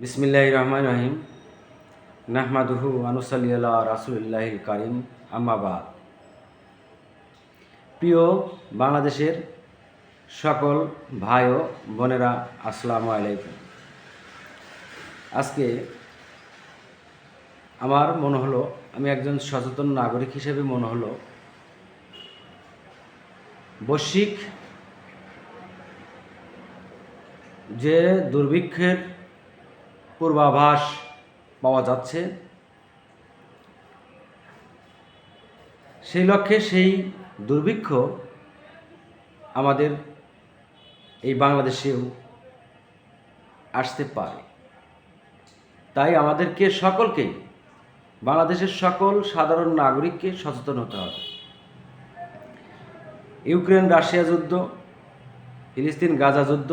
বিসমিল্লাহির রহমানির রহিম। নাহমাদুহু ওয়া নুসাল্লি আলা রাসূলিল্লাহিল কারীম, আম্মা বাদ। প্রিয় বাংলাদেশের সকল ভাই ও বোনেরা, আসসালামু আলাইকুম। আজকে আমার মনে হলো, আমি একজন সচেতন নাগরিক হিসেবে মনে হলো, বৈশ্বিক যে দুর্ভিক্ষের পূর্বাভাস পাওয়া যাচ্ছে, সেই লক্ষ্যে সেই দুর্ভিক্ষ আমাদের এই বাংলাদেশেও আসতে পারে। তাই আমাদেরকে সকলকে, বাংলাদেশের সকল সাধারণ নাগরিককে সচেতন হতে হবে। ইউক্রেন রাশিয়া যুদ্ধ, ফিলিস্তিন গাজা যুদ্ধ,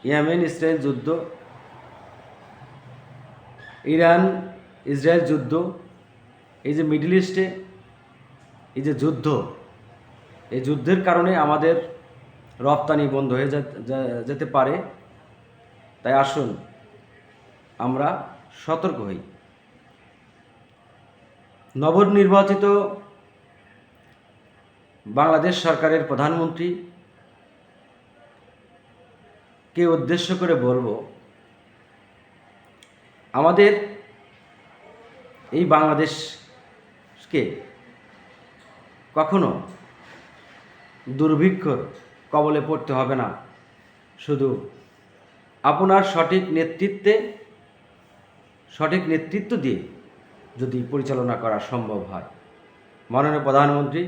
ইয়েমেন ইসরায়েল যুদ্ধ, ইরান ইসরায়েল যুদ্ধ, এই যে মিডল ইস্টে এই যে যুদ্ধ, এই যুদ্ধের কারণে আমাদের রপ্তানি বন্ধ হয়ে যেতে পারে। তাই আসুন আমরা সতর্ক হই। নবনির্বাচিত বাংলাদেশ সরকারের প্রধানমন্ত্রী কে উদ্দেশ্য করে বলবো, আমাদের এই বাংলাদেশকে কখনো দুর্ভিক্ষর কবলে পড়তে হবে না। শুধু আপনার সঠিক নেতৃত্ব দিয়ে যদি পরিচালনা করা সম্ভব হয়। মাননীয় প্রধানমন্ত্রী,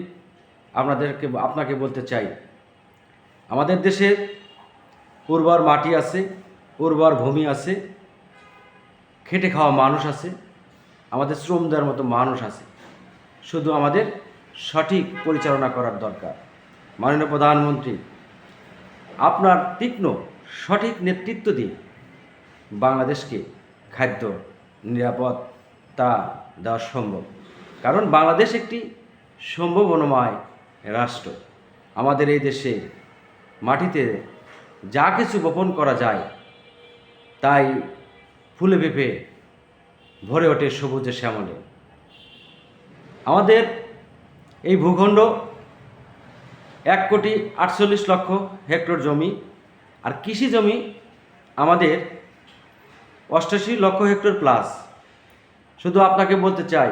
আপনাকে বলতে চাই, আমাদের দেশে উর্বর মাটি আছে, উর্বর ভূমি আছে, খেটে খাওয়া মানুষ আছে, আমাদের শ্রম দেওয়ার মতো মানুষ আছে। শুধু আমাদের সঠিক পরিচালনা করার দরকার। মাননীয় প্রধানমন্ত্রী, আপনার তীক্ষ্ণ সঠিক নেতৃত্ব দিয়ে বাংলাদেশকে খাদ্য নিরাপত্তা দেওয়া সম্ভব। কারণ বাংলাদেশ একটি সম্ভাবনাময় রাষ্ট্র। আমাদের এই দেশে মাটিতে যা কিছু বপন করা যায় তাই ফুলে ফেঁপে ভরে ওঠে সবুজে শ্যামলে। আমাদের এই ভূখণ্ড 1,48,00,000 হেক্টর জমি, আর কৃষি জমি আমাদের 88 লক্ষ হেক্টর প্লাস। শুধু আপনাকে বলতে চাই,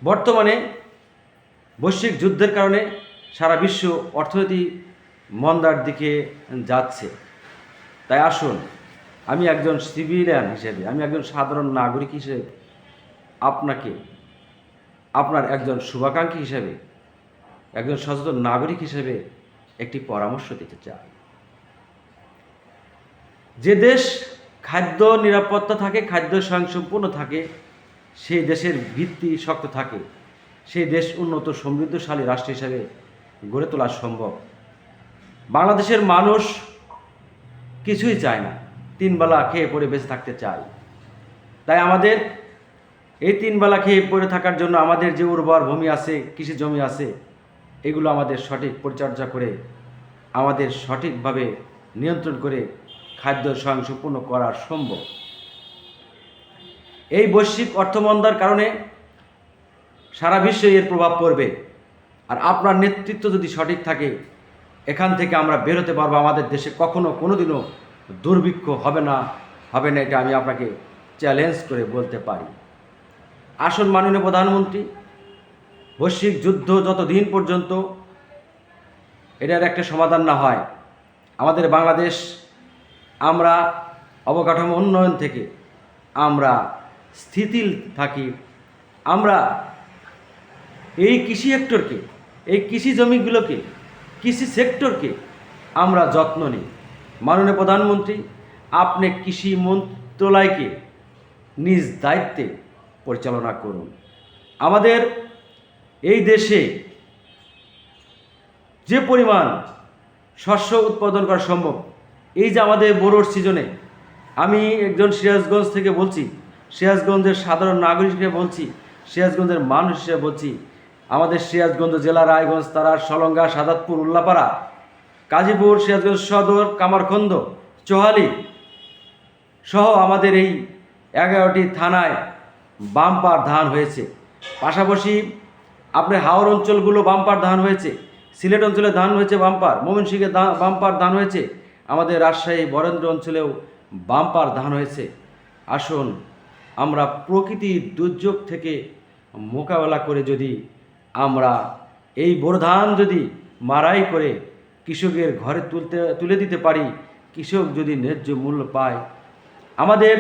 বর্তমানে বৈশ্বিক যুদ্ধের কারণে সারা বিশ্ব অর্থনীতি মন্দার দিকে যাচ্ছে। তাই আসুন, আমি একজন সিভিলিয়ান হিসেবে, আমি একজন সাধারণ নাগরিক হিসেবে আপনাকে, আপনার একজন শুভাকাঙ্ক্ষী হিসেবে, একজন সচেতন নাগরিক হিসেবে একটি পরামর্শ দিতে চাই। যে দেশ খাদ্য নিরাপত্তা থাকে, খাদ্য স্বয়ংসম্পূর্ণ থাকে, সেই দেশের ভিত্তি শক্ত থাকে, সেই দেশ উন্নত সমৃদ্ধশালী রাষ্ট্র হিসেবে গড়ে তোলা সম্ভব। বাংলাদেশের মানুষ কিছুই চায় না, 3 বেলা খেয়ে পরে বেঁচে থাকতে চায়। তাই আমাদের এই 3 বেলা খেয়ে পড়ে থাকার জন্য আমাদের যে উর্বর ভূমি আছে, কৃষি জমি আছে, এগুলো আমাদের সঠিক পরিচর্যা করে, আমাদের সঠিকভাবে নিয়ন্ত্রণ করে খাদ্য স্বয়ংসম্পূর্ণ করা সম্ভব। এই বৈশ্বিক অর্থমন্দার কারণে সারা বিশ্বে এর প্রভাব পড়বে, আর আপনার নেতৃত্ব যদি সঠিক থাকে, এখান থেকে আমরা বেরোতে পারবো। আমাদের দেশে কখনো কোনোদিনও দুর্ভিক্ষ হবে না, এটা আমি আপনাকে চ্যালেঞ্জ করে বলতে পারি। আসুন মাননীয় প্রধানমন্ত্রী, বৈশ্বিক যুদ্ধ যতদিন পর্যন্ত এটার একটা সমাধান না হয়, আমাদের বাংলাদেশ, আমরা অবকাঠামো উন্নয়ন থেকে আমরা স্থিতিল থাকি, আমরা এই কৃষি সেক্টরকে, এই কৃষি জমিগুলোকে, কৃষি সেক্টরকে আমরা যত্ন নিই। মাননীয় প্রধানমন্ত্রী, আপনি কৃষি মন্ত্রণালয়কে নিজ দায়িত্বে পরিচালনা করুন। আমাদের এই দেশে যে পরিমাণ শস্য উৎপাদন করা সম্ভব, এই যে আমাদের বোরোর সিজনে, আমি একজন সিরাজগঞ্জ থেকে বলছি, সিরাজগঞ্জের সাধারণ নাগরিক হিসেবে বলছি, সিরাজগঞ্জের মানুষ হিসেবে বলছি, আমাদের সিরাজগঞ্জ জেলা, রায়গঞ্জ, তারার, সলঙ্গা, সাদাতপুর, উল্লাপাড়া, গাজীপুর, সিরাজগঞ্জ সদর, কামারখন্দ, চোহালি সহ আমাদের এই 11টি থানায় বাম্পার ধান হয়েছে। পাশাপাশি আপনার হাওর অঞ্চলগুলো বাম্পার ধান হয়েছে, সিলেট অঞ্চলে ধান হয়েছে বাম্পার, ময়মনসিংহে বাম্পার ধান হয়েছে, আমাদের রাজশাহী বরেন্দ্র অঞ্চলেও বাম্পার ধান হয়েছে। আসুন আমরা প্রকৃতির দুর্যোগ থেকে মোকাবেলা করে যদি আমরা এই বোরো ধান যদি মারাই করে কৃষকের ঘরে তুলে দিতে পারি, কৃষক যদি ন্যায্য মূল্য পায়, আমাদের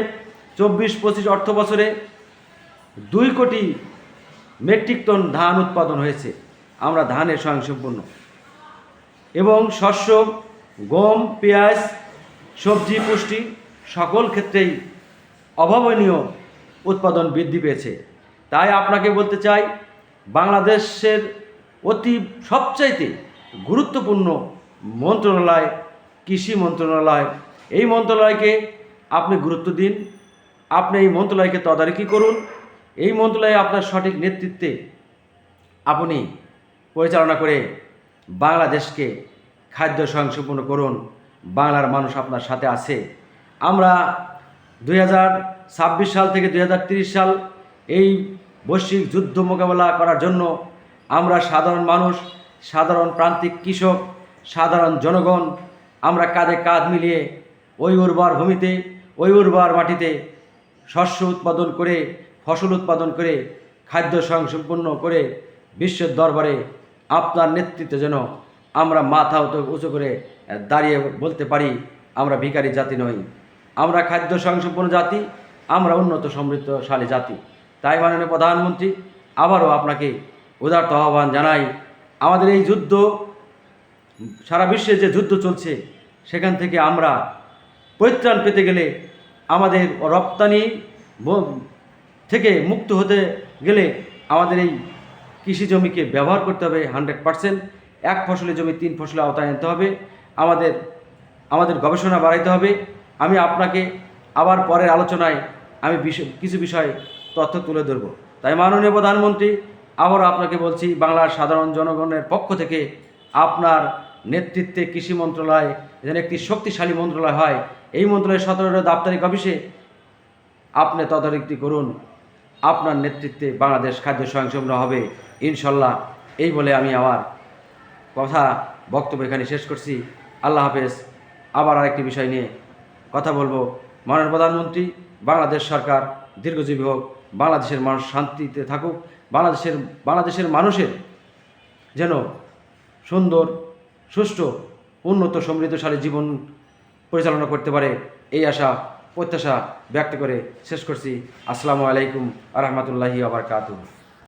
24-25 অর্থ বছরে 2 কোটি মেট্রিক টন ধান উৎপাদন হয়েছে। আমরা ধানের স্বয়ংসম্পূর্ণ এবং শস্য, গম, পেঁয়াজ, সবজি, পুষ্টি সকল ক্ষেত্রেই অভাবনীয় উৎপাদন বৃদ্ধি পেয়েছে। তাই আপনাকে বলতে চাই, বাংলাদেশের সবচাইতে গুরুত্বপূর্ণ মন্ত্রণালয় কৃষি মন্ত্রণালয়। এই মন্ত্রণালয়কে আপনি গুরুত্ব দিন, আপনি এই মন্ত্রণালয়কে তদারকি করুন। এই মন্ত্রণালয়ে আপনার সঠিক নেতৃত্বে আপনি পরিচালনা করে বাংলাদেশকে খাদ্য স্বয়ংসম্পূর্ণ করুন। বাংলার মানুষ আপনার সাথে আছে। আমরা 2026 সাল থেকে 2030 সাল এই বৈশ্বিক যুদ্ধ মোকাবেলা করার জন্য আমরা সাধারণ মানুষ, সাধারণ প্রান্তিক কৃষক, সাধারণ জনগণ আমরা কাঁধে কাঁধ মিলিয়ে ওই উর্বর ভূমিতে, ওই উর্বর মাটিতে শস্য উৎপাদন করে, ফসল উৎপাদন করে, খাদ্য স্বয়ংসম্পূর্ণ করে বিশ্বের দরবারে আপনার নেতৃত্বে যেন আমরা মাথা উঁচু করে দাঁড়িয়ে বলতে পারি, আমরা ভিখারি জাতি নই, আমরা খাদ্য স্বয়ংসম্পূর্ণ জাতি, আমরা উন্নত সমৃদ্ধশালী জাতি। তাই মাননীয় প্রধানমন্ত্রী, আবারও আপনাকে উদারত আহ্বান জানাই, আমাদের এই যুদ্ধ, সারা বিশ্বে যে যুদ্ধ চলছে, সেখান থেকে আমরা পরিত্রাণ পেতে গেলে, আমাদের রপ্তানি থেকে মুক্ত হতে গেলে আমাদের এই কৃষি জমিকে ব্যবহার করতে হবে 100%। 1 ফসলি জমি 3 ফসলের আওতায় আনতে হবে। আমাদের গবেষণা বাড়াইতে হবে। আমি আপনাকে আবার পরের আলোচনায় আমি কিছু বিষয় তথ্য তুলে ধরব। তাই মাননীয় প্রধানমন্ত্রী, আবারও আপনাকে বলছি, বাংলার সাধারণ জনগণের পক্ষ থেকে আপনার নেতৃত্বে কৃষি মন্ত্রণালয় যেন একটি শক্তিশালী মন্ত্রণালয় হয়। এই মন্ত্রণালয়ের 17টা দাপ্তরিক অফিসে আপনি তদারকি করুন। আপনার নেতৃত্বে বাংলাদেশ খাদ্য স্বয়ংসম্পূর্ণ হবে ইনশাল্লাহ। এই বলে আমি আমার বক্তব্য এখানে শেষ করছি। আল্লাহ হাফেজ। আবার আরেকটি বিষয় নিয়ে কথা বলবো। মাননীয় প্রধানমন্ত্রী, বাংলাদেশ সরকার দীর্ঘজীবী হোক, বাংলাদেশের মানুষ শান্তিতে থাকুক, বাংলাদেশের মানুষের যেন সুন্দর, সুষ্ঠু, উন্নত, সমৃদ্ধশালী জীবন পরিচালনা করতে পারে, এই আশা প্রত্যাশা ব্যক্ত করে শেষ করছি। আসসালামু আলাইকুম ওয়া রাহমাতুল্লাহি ওয়া বারাকাতুহু।